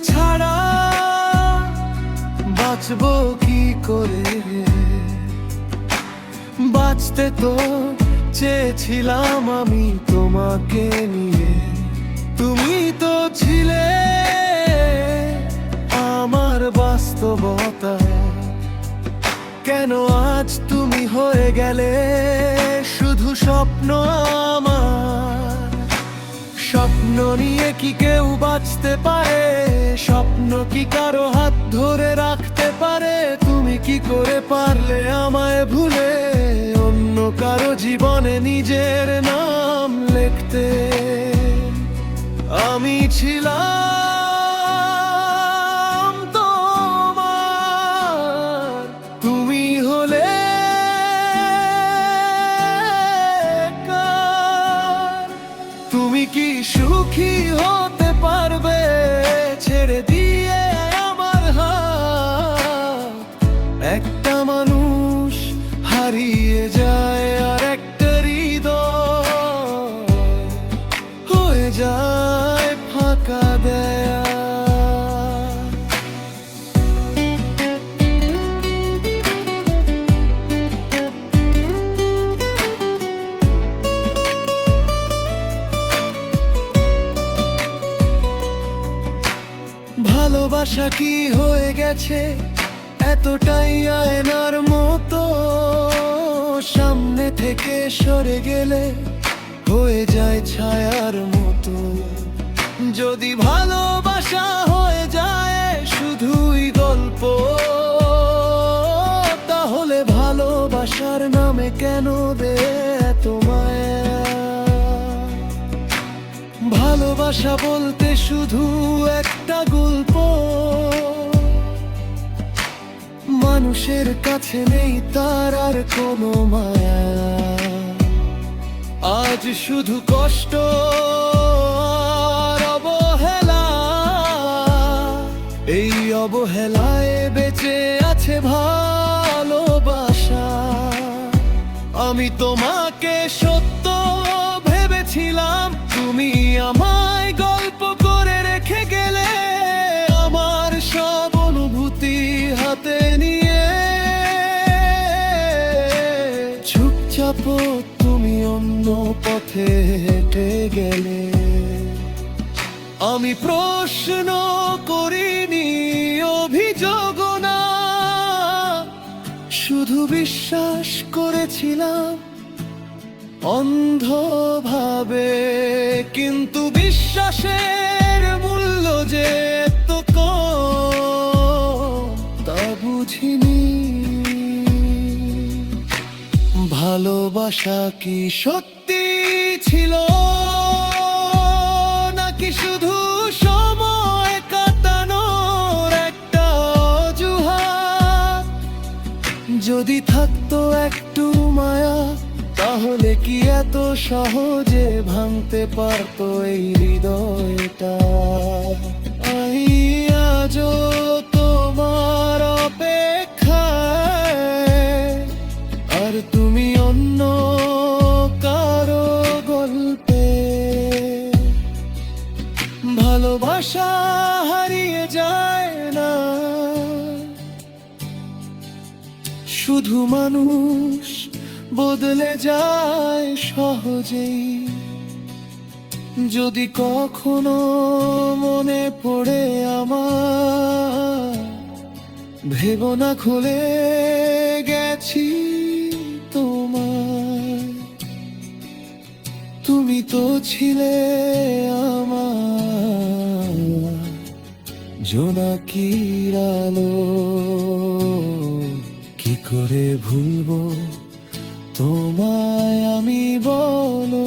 ছাড়া বাঁচবো কি করে? বাঁচতে তো চেয়েছিলাম আমি তোমাকে নিয়ে, তুমি তো ছিলে আমার বাস্তবতা। কেন আজ তুমি হয়ে গেলে শুধু স্বপ্ন আমার? স্বপ্ন নিয়ে কি কেউ বাঁচতে পারে? স্বপ্ন কি কারো হাত ধরে রাখতে পারে? তুমি কি করে পারলে আমায় ভুলে অন্য কারো জীবনে নিজের নাম লিখতে? আমি ছিলাম তোমার, তুমি হলে কার? তুমি কি সুখী হতে পারবে ছেড়ে দিয়ে আমার হাত? একটা মানুষ হারিয়ে যায় আর একটা হৃদয় হয়ে যায় ফাঁকা দেয়া। ভালোবাসা কি হয়ে গেছে এতটাই আয়নার মতো? সামনে থেকে সরে গেলে হয়ে যায় ছায়ার মতো। যদি ভালোবাসা হয়ে যায় শুধুই গল্প, তাহলে ভালোবাসার নামে কেন দে এত মায়া? ভালোবাসা বলতে শুধু একটা গল্প, মানুষের কাছে নেই তার আর কোনো মায়া। আজ শুধু কষ্ট আর অবহেলা, এই অবহেলায় বেঁচে আছে ভালোবাসা। আমি তোমাকে সত্য ভেবেছিলাম, তুমি আমায় গল্প করে রেখে গেলে আমার সব অনুভূতি হাতে নিয়ে। চুপচাপ তুমি অন্য পথে হেঁটে গেলে। আমি প্রশ্ন করিনি, অভিযোগ না, শুধু বিশ্বাস করেছিলাম অন্ধভাবে। কিন্তু বিশ্বাসের মূল্য যে এত কম তা বুঝিনি। ভালোবাসা কি সত্যি ছিল নাকি শুধু সময় কাটানোর একটা অজুহাত? যদি থাকতো একটু মায়া তাহলে কি এত সহজে ভাঙতে পারতো এই হৃদয়টা? আজও তোমার অপেক্ষায়, আর তুমি অন্য কারো গল্পে। ভালোবাসা হারিয়ে যায় না, শুধু মানুষ বদলে যায় সহজেই। যদি কখনো মনে পড়ে আমার, ভেবো না খুলে গেছি তোমার। তুমি তো ছিলে আমার জোনাকির আলো। কি করে ভুলবো তোমায় আমি বলো?